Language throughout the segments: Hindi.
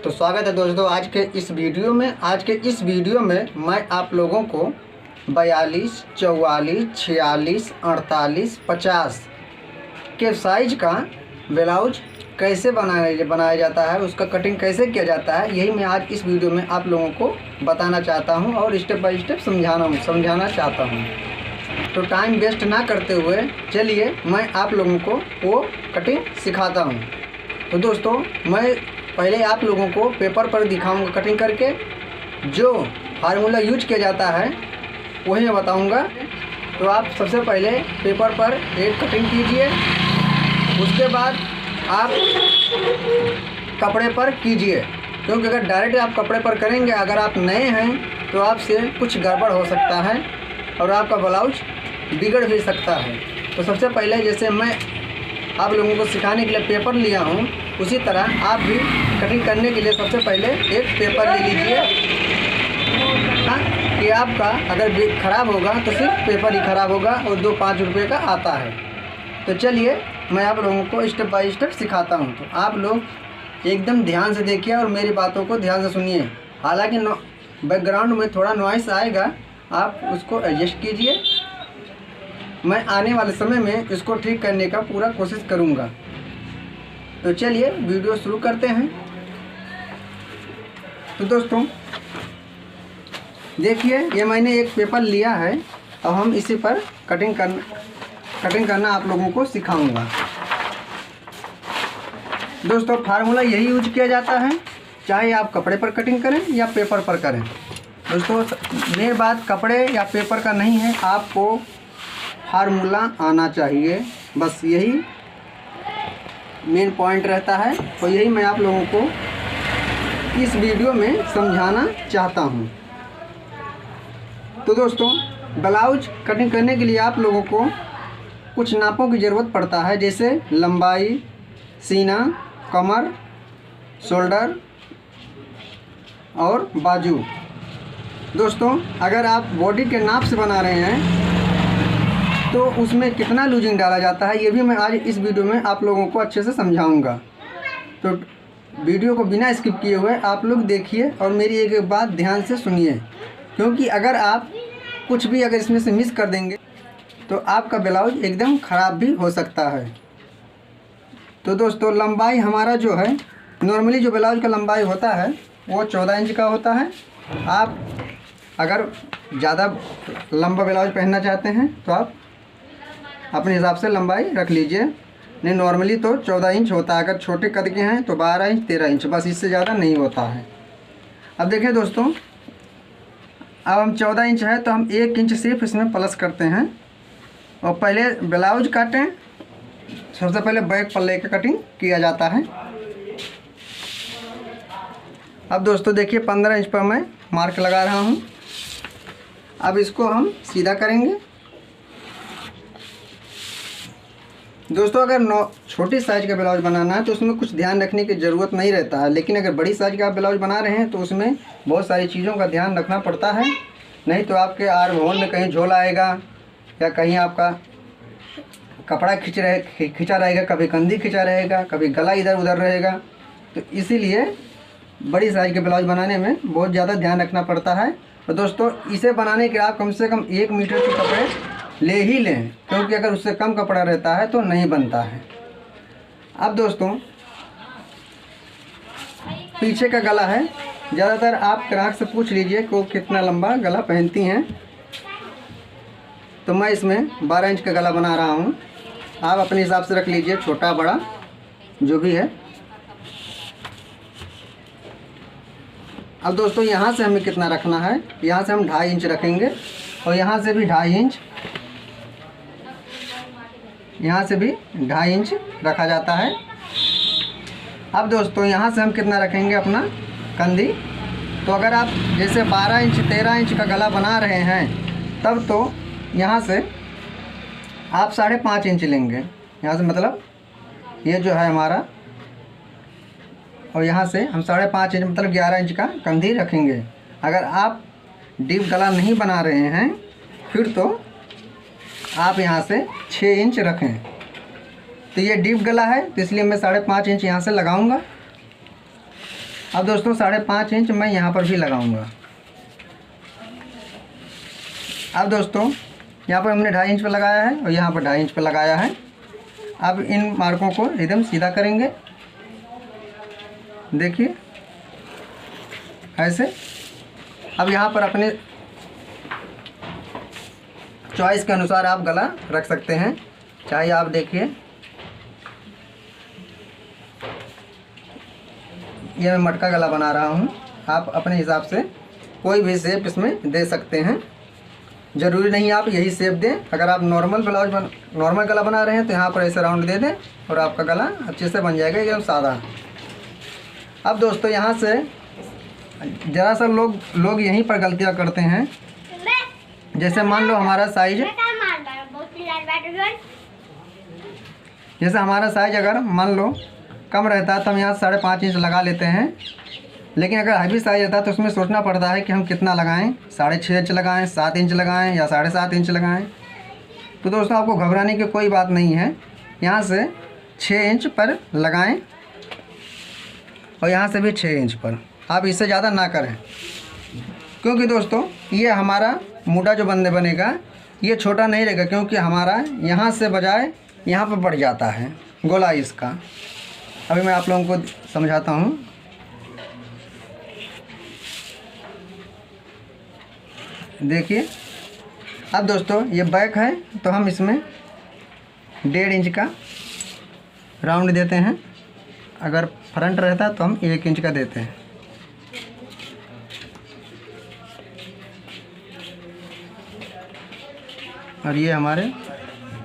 तो स्वागत है दोस्तों आज के इस वीडियो में मैं आप लोगों को 42, 44, 46, 48, 50 के साइज का ब्लाउज कैसे बनाया जाता है, उसका कटिंग कैसे किया जाता है, यही मैं आज इस वीडियो में आप लोगों को बताना चाहता हूं और स्टेप बाय स्टेप समझाना चाहता हूं। तो टाइम वेस्ट ना करते हुए चलिए मैं आप लोगों को वो कटिंग सिखाता हूं। तो दोस्तों मैं पहले आप लोगों को पेपर पर दिखाऊंगा कटिंग करके, जो फार्मूला यूज किया जाता है वही मैं बताऊंगा। तो आप सबसे पहले पेपर पर एक कटिंग कीजिए, उसके बाद आप कपड़े पर कीजिए, क्योंकि अगर डायरेक्ट आप कपड़े पर करेंगे, अगर आप नए हैं तो आपसे कुछ गड़बड़ हो सकता है और आपका ब्लाउज बिगड़ भी सकता है। तो सबसे पहले जैसे मैं आप लोगों को सिखाने के लिए पेपर लिया हूँ, उसी तरह आप भी कटिंग करने के लिए सबसे पहले एक पेपर ले लीजिए कि आपका अगर ख़राब होगा तो सिर्फ पेपर ही ख़राब होगा और 2-5 रुपये का आता है। तो चलिए मैं आप लोगों को स्टेप बाय स्टेप सिखाता हूँ। तो आप लोग एकदम ध्यान से देखिए और मेरी बातों को ध्यान से सुनिए। हालांकि बैकग्राउंड में थोड़ा नॉइस आएगा, आप उसको एडजस्ट कीजिए। मैं आने वाले समय में इसको ठीक करने का पूरा कोशिश करूँगा। तो चलिए वीडियो शुरू करते हैं। तो दोस्तों देखिए, ये मैंने एक पेपर लिया है और हम इसी पर कटिंग करना आप लोगों को सिखाऊंगा। दोस्तों फार्मूला यही यूज किया जाता है, चाहे आप कपड़े पर कटिंग करें या पेपर पर करें। दोस्तों मेरी बात कपड़े या पेपर का नहीं है, आपको फार्मूला आना चाहिए, बस यही मेन पॉइंट रहता है। और यही मैं आप लोगों को इस वीडियो में समझाना चाहता हूं। तो दोस्तों ब्लाउज कटिंग करने के लिए आप लोगों को कुछ नापों की ज़रूरत पड़ता है, जैसे लंबाई, सीना, कमर, शोल्डर और बाजू। दोस्तों अगर आप बॉडी के नाप से बना रहे हैं तो उसमें कितना लूजिंग डाला जाता है, ये भी मैं आज इस वीडियो में आप लोगों को अच्छे से समझाऊंगा। तो वीडियो को बिना स्किप किए हुए आप लोग देखिए और मेरी एक बात ध्यान से सुनिए, क्योंकि अगर आप कुछ भी अगर इसमें से मिस कर देंगे तो आपका ब्लाउज एकदम ख़राब भी हो सकता है। तो दोस्तों लंबाई हमारा जो है, नॉर्मली जो ब्लाउज का लंबाई होता है वो 14 इंच का होता है। आप अगर ज़्यादा लंबा ब्लाउज पहनना चाहते हैं तो आप अपने हिसाब से लंबाई रख लीजिए। नहीं नॉर्मली तो 14 इंच होता है, अगर छोटे कद के हैं तो 12 इंच 13 इंच, बस इससे ज़्यादा नहीं होता है। अब देखिए दोस्तों, अब हम 14 इंच है तो हम 1 इंच सिर्फ इसमें प्लस करते हैं और पहले ब्लाउज काटें। सबसे पहले बैक पल्ले का कटिंग किया जाता है। अब दोस्तों देखिए 15 इंच पर मैं मार्क लगा रहा हूँ। अब इसको हम सीधा करेंगे। दोस्तों अगर छोटी साइज का ब्लाउज बनाना है तो उसमें कुछ ध्यान रखने की ज़रूरत नहीं रहता है, लेकिन अगर बड़ी साइज का आप ब्लाउज बना रहे हैं तो उसमें बहुत सारी चीज़ों का ध्यान रखना पड़ता है। नहीं तो आपके आर्म होल में कहीं झोल आएगा या कहीं आपका कपड़ा खिंचा रहेगा, कभी कंधी खिंचा रहेगा, कभी गला इधर उधर रहेगा। तो इसीलिए बड़ी साइज के ब्लाउज बनाने में बहुत ज़्यादा ध्यान रखना पड़ता है। और दोस्तों इसे बनाने के आप कम से कम 1 मीटर के कपड़े ले ही लें, क्योंकि अगर उससे कम कपड़ा रहता है तो नहीं बनता है। अब दोस्तों पीछे का गला है, ज़्यादातर आप ग्राहक से पूछ लीजिए कि वो कितना लंबा गला पहनती हैं। तो मैं इसमें 12 इंच का गला बना रहा हूँ, आप अपने हिसाब से रख लीजिए, छोटा बड़ा जो भी है। अब दोस्तों यहाँ से हमें कितना रखना है, यहाँ से हम 2.5 इंच रखेंगे और यहाँ से भी 2.5 इंच, यहाँ से भी 2.5 इंच रखा जाता है। अब दोस्तों यहाँ से हम कितना रखेंगे अपना कंधी। तो अगर आप जैसे 12 इंच 13 इंच का गला बना रहे हैं तब तो यहाँ से आप 5.5 इंच लेंगे, यहाँ से मतलब ये जो है हमारा, और यहाँ से हम 5.5 इंच मतलब 11 इंच का कंधी रखेंगे। अगर आप डीप गला नहीं बना रहे हैं फिर तो आप यहाँ से 6 इंच रखें। तो ये डीप गला है तो इसलिए मैं 5.5 इंच यहाँ से लगाऊंगा। अब दोस्तों 5.5 इंच मैं यहाँ पर भी लगाऊंगा। अब दोस्तों यहाँ पर हमने 2.5 इंच पर लगाया है और यहाँ पर 2.5 इंच पर लगाया है। अब इन मार्कों को एकदम सीधा करेंगे, देखिए ऐसे। अब यहाँ पर अपने चॉइस के अनुसार आप गला रख सकते हैं, चाहे आप देखिए ये मैं मटका गला बना रहा हूँ। आप अपने हिसाब से कोई भी शेप इसमें दे सकते हैं, ज़रूरी नहीं आप यही शेप दें। अगर आप नॉर्मल गला बना रहे हैं तो यहाँ पर ऐसे राउंड दे दें और आपका गला अच्छे से बन जाएगा एकदम सादा। अब दोस्तों यहाँ से ज़रा सा लोग यहीं पर गलतियाँ करते हैं। जैसे मान लो हमारा साइज, जैसे हमारा साइज अगर मान लो कम रहता है तो हम यहाँ 5.5 इंच लगा लेते हैं, लेकिन अगर हैवी साइज रहता है तो उसमें सोचना पड़ता है कि हम कितना लगाएं, 6.5 इंच लगाएं, 7 इंच लगाएं या 7.5 इंच लगाएं। तो दोस्तों आपको घबराने की कोई बात नहीं है, यहाँ से 6 इंच पर लगाएं और यहाँ से भी 6 इंच पर। आप इससे ज़्यादा ना करें, क्योंकि दोस्तों ये हमारा मूढ़ा जो बनेगा ये छोटा नहीं रहेगा, क्योंकि हमारा यहाँ से बजाय यहाँ पर बढ़ जाता है गोलाई इसका। अभी मैं आप लोगों को समझाता हूँ। देखिए अब दोस्तों ये बैक है तो हम इसमें 1.5 इंच का राउंड देते हैं, अगर फ्रंट रहता तो हम 1 इंच का देते हैं। और ये हमारे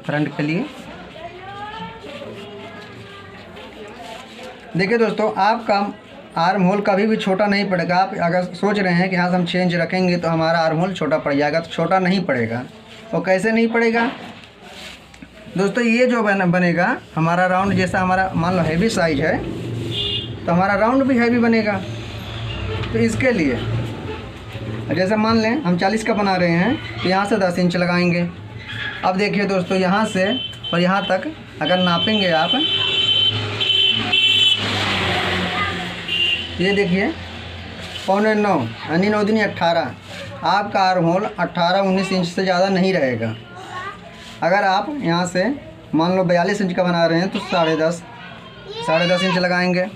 फ्रंट के लिए। देखिए दोस्तों आपका आर्म होल कभी भी छोटा नहीं पड़ेगा। आप अगर सोच रहे हैं कि हाँ हम 6 इंच रखेंगे तो हमारा आर्म होल छोटा पड़ जाएगा, तो छोटा नहीं पड़ेगा। और कैसे नहीं पड़ेगा दोस्तों, ये जो बनेगा हमारा राउंड, जैसा हमारा मान लो हैवी साइज है तो हमारा राउंड भी हैवी बनेगा। तो इसके लिए जैसे मान लें हम 40 का बना रहे हैं तो यहाँ से 10 इंच लगाएंगे। अब देखिए दोस्तों यहाँ से और यहाँ तक अगर नापेंगे आप, ये देखिए 9.25 यानी 9 दूनी 18। आपका आर्म होल 18-19 इंच से ज़्यादा नहीं रहेगा। अगर आप यहाँ से मान लो 42 इंच का बना रहे हैं तो 10.5 इंच लगाएंगे।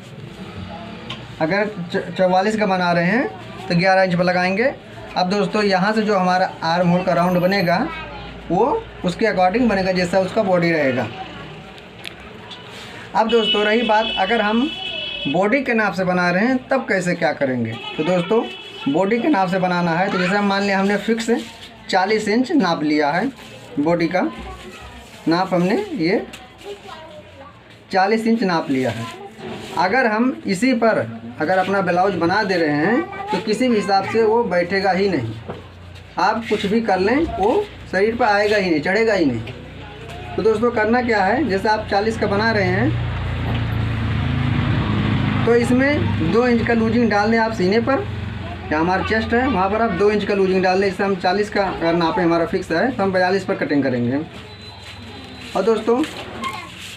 अगर 44 का बना रहे हैं तो 11 इंच पर लगाएंगे। अब दोस्तों यहाँ से जो हमारा आर्म होल का राउंड बनेगा वो उसके अकॉर्डिंग बनेगा जैसा उसका बॉडी रहेगा। अब दोस्तों रही बात अगर हम बॉडी के नाप से बना रहे हैं तब कैसे क्या करेंगे, तो दोस्तों बॉडी के नाप से बनाना है तो जैसे हम मान लिया हमने फिक्स 40 इंच नाप लिया है, बॉडी का नाप हमने ये 40 इंच नाप लिया है। अगर हम इसी पर अगर अपना ब्लाउज बना दे रहे हैं तो किसी भी हिसाब से वो बैठेगा ही नहीं। आप कुछ भी कर लें वो शरीर पर आएगा ही नहीं, चढ़ेगा ही नहीं। तो दोस्तों करना क्या है, जैसे आप 40 का बना रहे हैं तो इसमें 2 इंच का लूजिंग डाल दें आप सीने पर, या हमारा चेस्ट है वहाँ पर आप 2 इंच का लूजिंग डाल दें। इससे हम 40 का अगर नापे हमारा फिक्स है तो हम 42 पर कटिंग करेंगे। और दोस्तों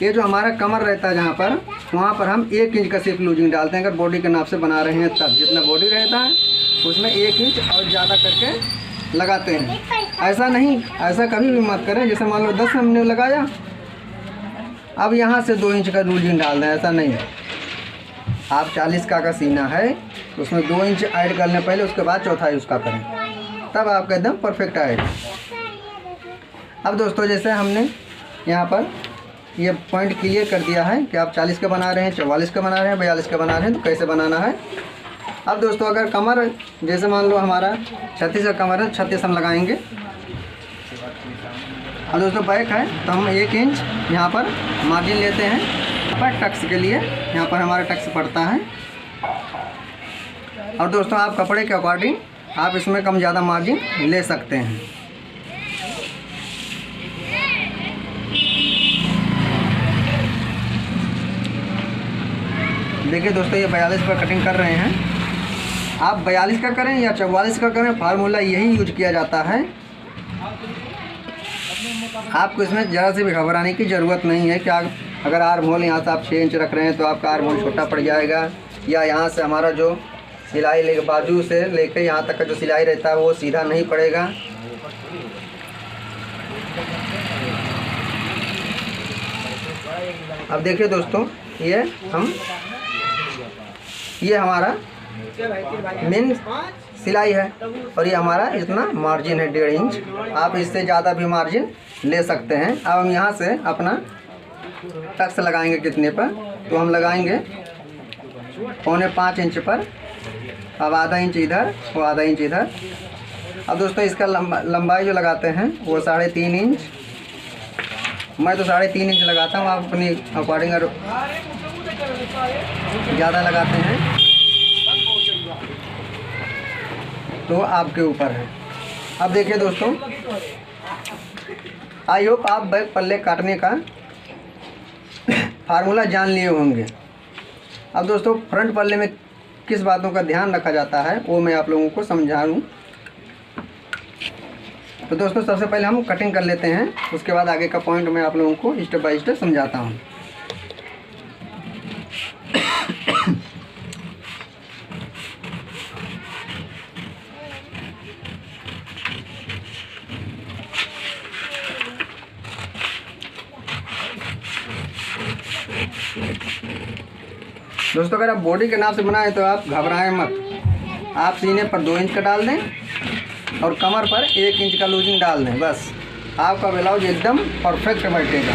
ये जो हमारा कमर रहता है जहाँ पर, वहाँ पर हम 1 इंच का सिर्फ लूजिंग डालते हैं। अगर बॉडी के नाप से बना रहे हैं तब जितना बॉडी रहता है उसमें 1 इंच और ज़्यादा करके लगाते हैं। ऐसा नहीं, ऐसा कभी भी मत करें जैसे मान लो 10 हमने लगाया, अब यहाँ से 2 इंच का लूजिंग डाल दें, ऐसा नहीं है। आप 40 का सीना है तो उसमें 2 इंच ऐड करने पहले, उसके बाद चौथाई उसका करें, तब आपका एकदम परफेक्ट आएगा। अब दोस्तों जैसे हमने यहाँ पर ये पॉइंट क्लियर कर दिया है कि आप 40 का बना रहे हैं, 44 का बना रहे हैं, 42 का बना रहे हैं तो कैसे बनाना है। अब दोस्तों अगर कमर जैसे मान लो हमारा 36 का कमर है, 36 हम लगाएंगे। अब दोस्तों बैक है तो हम 1 इंच यहाँ पर मार्जिन लेते हैं पर टक्स के लिए, यहाँ पर हमारा टक्स पड़ता है। और दोस्तों आप कपड़े के अकॉर्डिंग आप इसमें कम ज़्यादा मार्जिन ले सकते हैं। देखिए दोस्तों ये 42 पर कटिंग कर रहे हैं। आप 42 का करें या 44 का करें, फार्मूला यही यूज किया जाता है। आपको इसमें ज़रा से भी घबराने की ज़रूरत नहीं है कि अगर आर्म होल यहाँ से आप 6 इंच रख रहे हैं तो आपका आर्म होल छोटा पड़ जाएगा या यहाँ से हमारा जो सिलाई ले बाजू से लेकर यहाँ तक का जो सिलाई रहता है वो सीधा नहीं पड़ेगा। अब देखिए दोस्तों, ये हमारा मेन सिलाई है और ये हमारा इतना मार्जिन है 1.5 इंच। आप इससे ज़्यादा भी मार्जिन ले सकते हैं। अब हम यहाँ से अपना टक्स लगाएंगे कितने पर, तो हम लगाएंगे 4.25 इंच पर। अब आधा इंच इधर और आधा इंच इधर। अब दोस्तों इसका लंबाई जो लगाते हैं वो 3.5 इंच। मैं तो 3.5 इंच लगाता हूँ, आप अपनी अकॉर्डिंग ज़्यादा लगाते हैं तो आपके ऊपर है। अब देखिए दोस्तों, आई होप आप बैक पल्ले काटने का फार्मूला जान लिए होंगे। अब दोस्तों फ्रंट पल्ले में किस बातों का ध्यान रखा जाता है वो मैं आप लोगों को समझा दूँ। तो दोस्तों सबसे पहले हम कटिंग कर लेते हैं, उसके बाद आगे का पॉइंट मैं आप लोगों को स्टेप बाय स्टेप समझाता हूँ। दोस्तों अगर आप बॉडी के नाप से बनाएं तो आप घबराएं मत। आप सीने पर 2 इंच का डाल दें और कमर पर 1 इंच का लूजिंग डाल दें, बस आपका ब्लाउज एकदम परफेक्ट बैठेगा।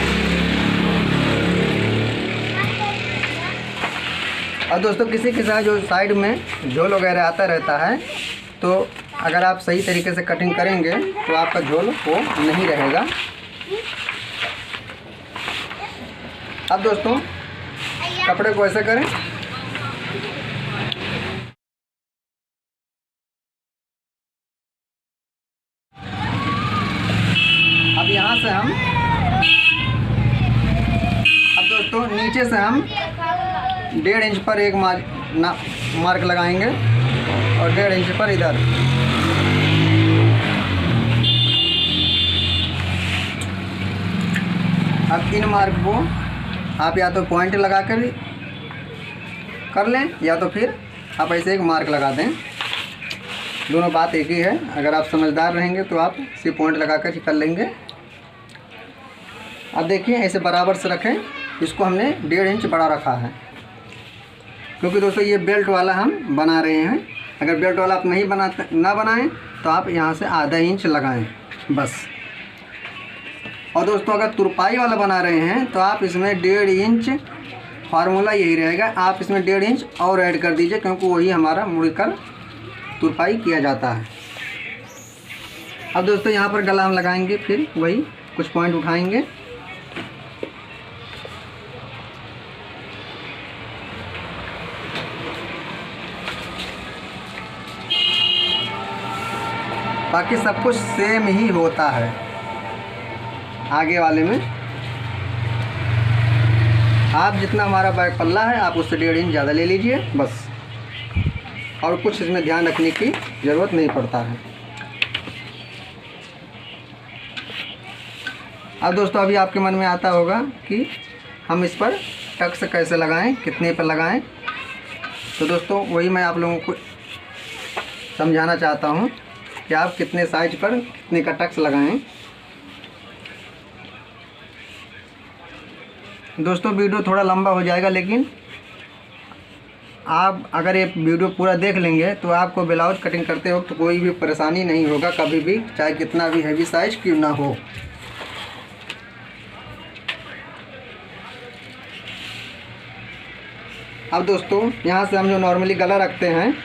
और दोस्तों किसी के साथ जो साइड में झोल वगैरह आता रहता है, तो अगर आप सही तरीके से कटिंग करेंगे तो आपका झोल वो नहीं रहेगा। अब दोस्तों कपड़े को ऐसे करें, अब यहाँ से हम दोस्तों नीचे से हम 1.5 इंच पर एक मार्क लगाएंगे और 1.5 इंच पर इधर। अब इन मार्क को आप या तो पॉइंट लगा कर लें या तो फिर आप ऐसे एक मार्क लगा दें। दोनों बात एक ही है। अगर आप समझदार रहेंगे तो आप सिर्फ पॉइंट लगा कर ही कर लेंगे। अब देखिए ऐसे बराबर से रखें। इसको हमने 1.5 इंच बड़ा रखा है क्योंकि दोस्तों ये बेल्ट वाला हम बना रहे हैं। अगर बेल्ट वाला आप नहीं बनाएं तो आप यहाँ से आधा इंच लगाएं बस। और दोस्तों अगर तुरपाई वाला बना रहे हैं तो आप इसमें 1.5 इंच, फार्मूला यही रहेगा, आप इसमें 1.5 इंच और ऐड कर दीजिए क्योंकि वही हमारा मुड़कर तुरपाई किया जाता है। अब दोस्तों यहाँ पर गला हम लगाएंगे, फिर वही कुछ पॉइंट उठाएंगे। बाकी सब कुछ सेम ही होता है आगे वाले में। आप जितना हमारा बैक पल्ला है आप उससे 1.5 इंच ज़्यादा ले लीजिए बस, और कुछ इसमें ध्यान रखने की ज़रूरत नहीं पड़ता है। अब दोस्तों अभी आपके मन में आता होगा कि हम इस पर टक्स कैसे लगाएं, कितने पर लगाएं। तो दोस्तों वही मैं आप लोगों को समझाना चाहता हूं कि आप कितने साइज पर कितने का टक्स लगाएं। दोस्तों वीडियो थोड़ा लंबा हो जाएगा, लेकिन आप अगर ये वीडियो पूरा देख लेंगे तो आपको ब्लाउज कटिंग करते वक्त तो कोई भी परेशानी नहीं होगा कभी भी, चाहे कितना भी हैवी साइज क्यों ना हो। अब दोस्तों यहाँ से हम जो नॉर्मली गला रखते हैं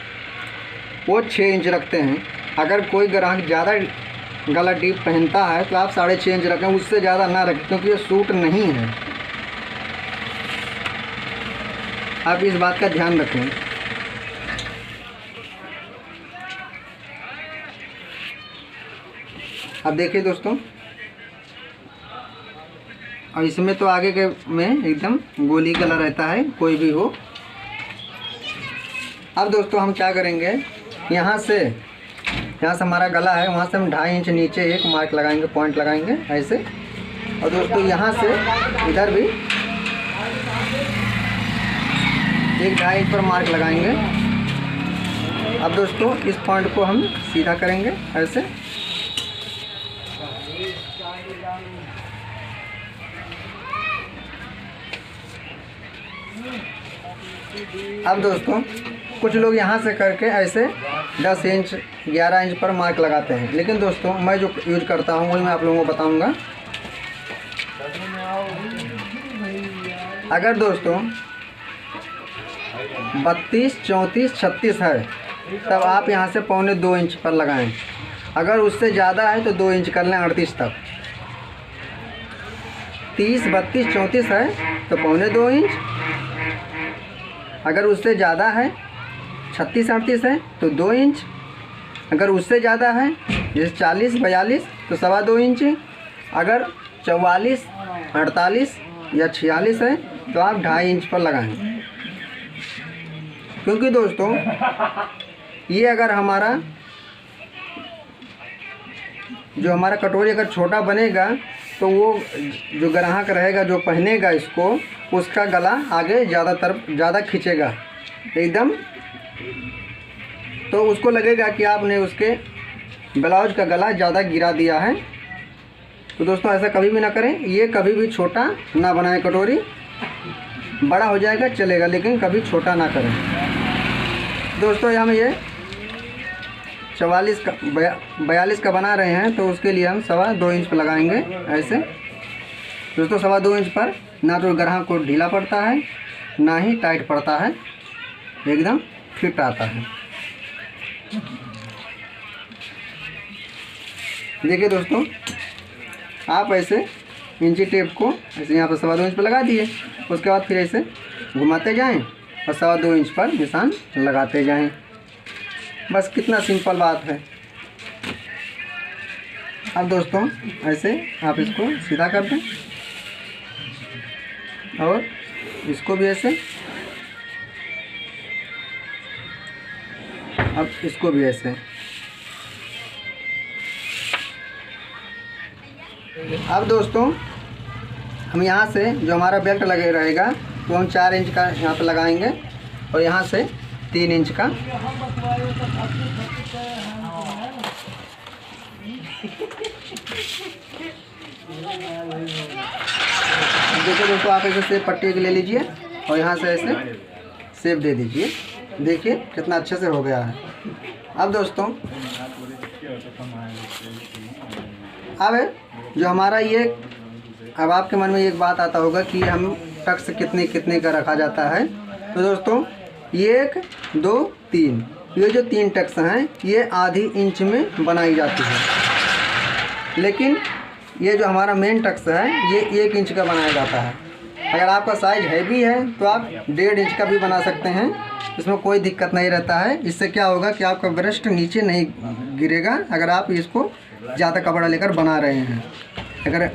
वो 6 इंच रखते हैं। अगर कोई ग्राहक ज़्यादा गला डीप पहनता है तो आप 6.5 इंच रखें, उससे ज़्यादा ना रखें क्योंकि ये सूट नहीं है। आप इस बात का ध्यान रखें। अब देखिए दोस्तों, और इसमें तो आगे के में एकदम गोली गला रहता है कोई भी हो। अब दोस्तों हम क्या करेंगे, यहाँ से हमारा गला है, वहाँ से हम 2.5 इंच नीचे एक मार्क लगाएंगे, पॉइंट लगाएंगे ऐसे। और दोस्तों यहाँ से इधर भी 1 2.5 इंच पर मार्क लगाएंगे। अब दोस्तों इस पॉइंट को हम सीधा करेंगे ऐसे। अब दोस्तों कुछ लोग यहाँ से करके ऐसे 10 इंच 11 इंच पर मार्क लगाते हैं, लेकिन दोस्तों मैं जो यूज करता हूँ वही मैं आप लोगों को बताऊँगा। अगर दोस्तों 32 34 36 है तब आप यहाँ से 1.25 इंच पर लगाएं। अगर उससे ज़्यादा है तो 2 इंच कर लें 38 तक। 30 32 34 है तो 1.25 इंच। अगर उससे ज़्यादा है 36 38 है तो 2 इंच। अगर उससे ज़्यादा है जैसे 40 42 तो 2.25 इंच। अगर 44 48 या 46 है तो आप 2.5 इंच पर लगाएं। क्योंकि दोस्तों ये अगर हमारा जो हमारा कटोरी अगर छोटा बनेगा तो वो जो ग्राहक रहेगा जो पहनेगा इसको उसका गला आगे ज़्यादा खींचेगा एकदम, तो उसको लगेगा कि आपने उसके ब्लाउज का गला ज़्यादा गिरा दिया है। तो दोस्तों ऐसा कभी भी ना करें। ये कभी भी छोटा ना बनाएं कटोरी। बड़ा हो जाएगा चलेगा लेकिन कभी छोटा ना करें। दोस्तों हम ये 44 का 42 का बना रहे हैं तो उसके लिए हम 2.25 इंच पर लगाएंगे ऐसे। दोस्तों 2.25 इंच पर ना तो ग्राहक को ढीला पड़ता है ना ही टाइट पड़ता है, एकदम फिट आता है। देखिए दोस्तों आप ऐसे इंची टेप को ऐसे यहाँ पर 2.25 इंच पर लगा दिए। उसके बाद फिर ऐसे घुमाते जाएं और 2.25 इंच पर निशान लगाते जाएं। बस कितना सिंपल बात है। अब दोस्तों ऐसे आप इसको सीधा कर दें और इसको भी ऐसे, अब इसको भी ऐसे। अब दोस्तों हम यहाँ से जो हमारा बेल्ट लगे रहेगा तो हम 4 इंच का यहाँ पर लगाएंगे और यहाँ से 3 इंच का। देखो दोस्तों आप ऐसे से पट्टी ले लीजिए और यहाँ से ऐसे शेप दे दीजिए। देखिए कितना अच्छे से हो गया है। अब दोस्तों अब जो हमारा ये, अब आपके मन में एक बात आता होगा कि हम टक्स कितने का रखा जाता है। तो दोस्तों 1 2 3 ये जो 3 टक्स हैं ये आधी इंच में बनाई जाती है, लेकिन ये जो हमारा मेन टक्स है ये 1 इंच का बनाया जाता है। अगर आपका साइज हैवी है तो आप 1.5 इंच का भी बना सकते हैं, इसमें कोई दिक्कत नहीं रहता है। इससे क्या होगा कि आपका ब्रेस्ट नीचे नहीं गिरेगा अगर आप इसको ज़्यादा कपड़ा लेकर बना रहे हैं। अगर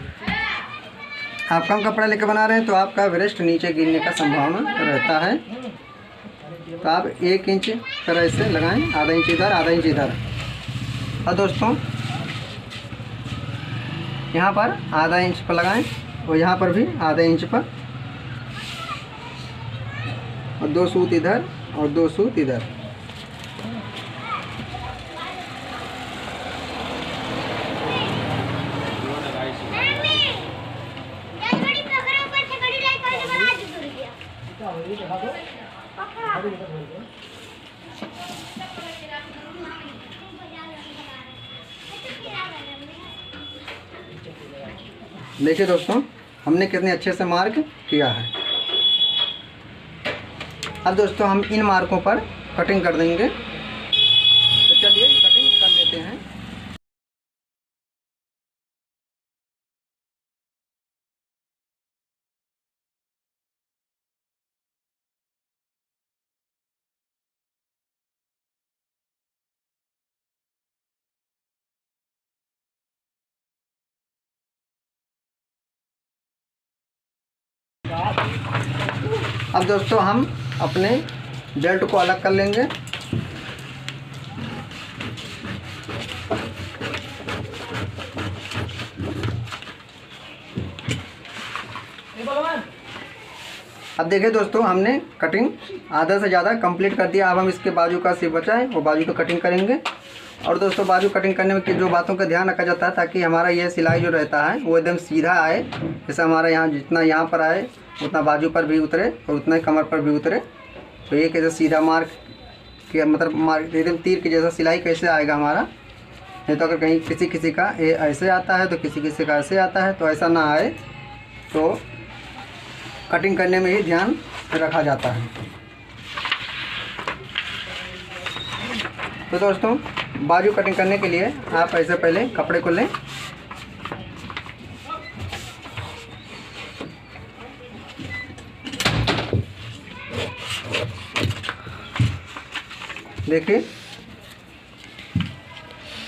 आप कम कपड़ा लेकर बना रहे हैं तो आपका ब्रेस्ट नीचे गिरने का संभावना रहता है। तो आप 1 इंच तरह से लगाएं, आधा इंच इधर आधा इंच इधर। और दोस्तों यहाँ पर आधा इंच पर लगाएं और यहाँ पर भी आधा इंच पर, और 2 सूत इधर और 2 सूत इधर। देखिए दोस्तों हमने कितने अच्छे से मार्क किया है। अब दोस्तों हम इन मार्कों पर कटिंग कर देंगे। तो चलिए कटिंग कर लेते हैं। अब दोस्तों हम अपने बेल्ट को अलग कर लेंगे। अब देखिए दोस्तों, हमने कटिंग आधा से ज़्यादा कंप्लीट कर दिया। अब हम इसके बाजू का सिर्फ बचा है वो बाजू का कटिंग करेंगे। और दोस्तों बाजू कटिंग करने में जो बातों का ध्यान रखा जाता है ताकि हमारा ये सिलाई जो रहता है वो एकदम सीधा आए। जैसे हमारा यहाँ जितना यहाँ पर आए उतना बाजू पर भी उतरे और उतना ही कमर पर भी उतरे। तो ये कैसे सीधा मार्क के मतलब मार्क एकदम तीर के जैसा सिलाई कैसे आएगा हमारा। नहीं तो अगर कहीं किसी का ये ऐसे आता है तो किसी का ऐसे आता है, तो ऐसा ना आए तो कटिंग करने में ही ध्यान रखा जाता है। तो दोस्तों बाजू कटिंग करने के लिए आप ऐसे पहले कपड़े को लें, देखिए।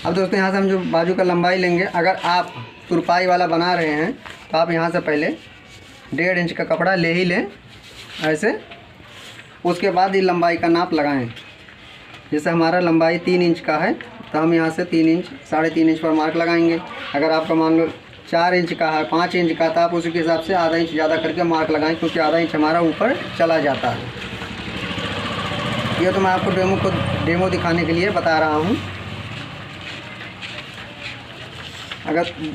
अब दोस्तों यहाँ से हम जो बाजू का लंबाई लेंगे, अगर आप तुरपाई वाला बना रहे हैं तो आप यहाँ से पहले 1.5 इंच का कपड़ा ले ही लें ऐसे। उसके बाद ही लंबाई का नाप लगाएं। जैसे हमारा लंबाई 3 इंच का है तो हम यहाँ से 3 इंच 3.5 इंच पर मार्क लगाएंगे। अगर आपका मान लो 4 इंच का है 5 इंच का, तो आप उसी के हिसाब से आधा इंच ज़्यादा करके मार्क लगाएं, क्योंकि आधा इंच हमारा ऊपर चला जाता है। ये तो मैं आपको डेमो दिखाने के लिए बता रहा हूँ।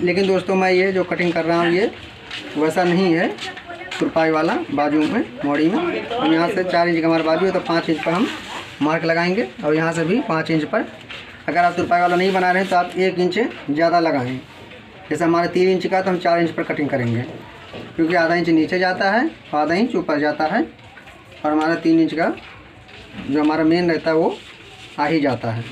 लेकिन दोस्तों मैं ये जो कटिंग कर रहा हूँ ये वैसा नहीं है तुरपाई वाला बाजू में मोड़ी में। हम यहाँ से 4 इंच का हमारा बाजू है तो 5 इंच पर हम मार्क लगाएंगे और यहाँ से भी 5 इंच पर। अगर आप तुरपाई वाला नहीं बना रहे हैं तो आप 1 इंच ज़्यादा लगाएं। जैसे हमारा 3 इंच का तो हम 4 इंच पर कटिंग करेंगे, क्योंकि आधा इंच नीचे जाता है और आधा इंच ऊपर जाता है, और हमारा 3 इंच का जो हमारा मेन रहता है वो आ ही जाता है।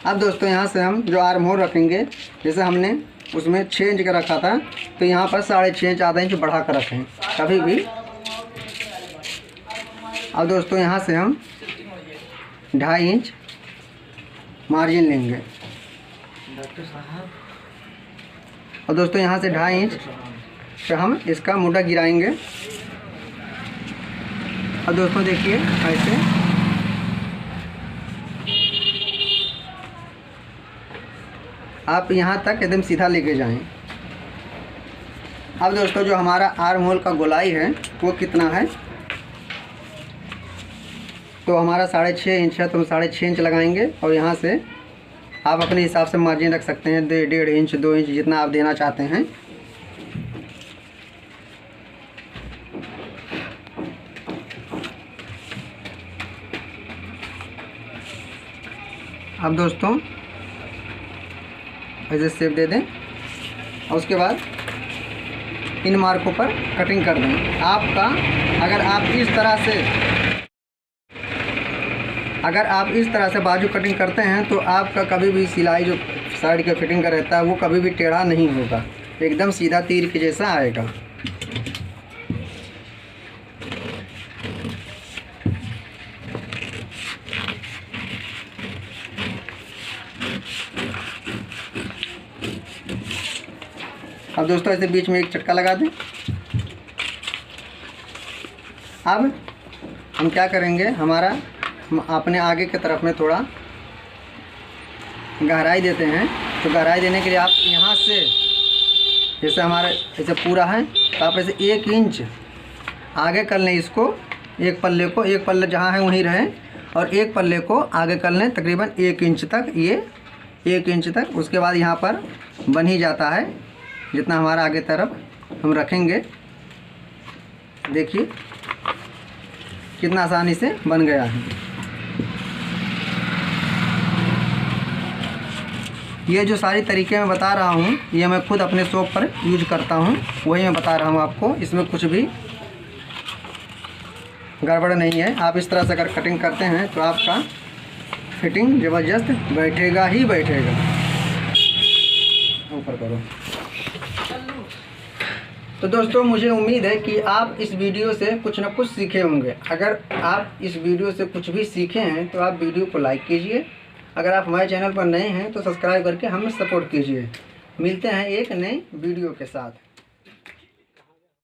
अब दोस्तों यहाँ से हम जो आर्म होल रखेंगे, जैसे हमने उसमें 6 इंच का रखा था तो यहाँ पर 6.5 इंच आधा इंच बढ़ा कर रखें कभी भी। अब दोस्तों यहाँ से हम 2.5 इंच मार्जिन लेंगे और दोस्तों यहाँ से 2.5 इंच पे हम इसका मुड्ढा गिराएंगे। और दोस्तों देखिए ऐसे आप यहाँ तक एकदम सीधा लेके जाएं। अब दोस्तों जो हमारा आर्म होल का गोलाई है वो कितना है, तो हमारा 6.5 इंच है तो हम 6.5 इंच लगाएंगे। और यहाँ से आप अपने हिसाब से मार्जिन रख सकते हैं, 1.5 इंच 2 इंच जितना आप देना चाहते हैं। अब दोस्तों ऐसे शेप दे दें और उसके बाद इन मार्कों पर कटिंग कर दें। आपका अगर आप इस तरह से बाजू कटिंग करते हैं तो आपका कभी भी सिलाई जो साइड के फिटिंग का रहता है वो कभी भी टेढ़ा नहीं होगा, एकदम सीधा तीर के जैसा आएगा। अब दोस्तों ऐसे बीच में एक चटका लगा दें। अब हम क्या करेंगे, हम अपने आगे की तरफ में थोड़ा गहराई देते हैं। तो गहराई देने के लिए आप यहाँ से जैसे हमारा ऐसे पूरा है तो आप ऐसे 1 इंच आगे कर लें इसको, एक पल्ले जहाँ है वहीं रहे और एक पल्ले को आगे कर लें तकरीबन 1 इंच तक, ये 1 इंच तक। उसके बाद यहाँ पर बन ही जाता है जितना हमारा आगे तरफ हम रखेंगे। देखिए कितना आसानी से बन गया है। ये जो सारी तरीके मैं बता रहा हूँ ये मैं खुद अपने शॉप पर यूज करता हूँ, वही मैं बता रहा हूँ आपको। इसमें कुछ भी गड़बड़ नहीं है। आप इस तरह से अगर कटिंग करते हैं तो आपका फिटिंग ज़बरदस्त बैठेगा ही बैठेगा। ऊपर करो। तो दोस्तों मुझे उम्मीद है कि आप इस वीडियो से कुछ ना कुछ सीखे होंगे। अगर आप इस वीडियो से कुछ भी सीखे हैं तो आप वीडियो को लाइक कीजिए। अगर आप हमारे चैनल पर नए हैं तो सब्सक्राइब करके हमें सपोर्ट कीजिए। मिलते हैं एक नए वीडियो के साथ।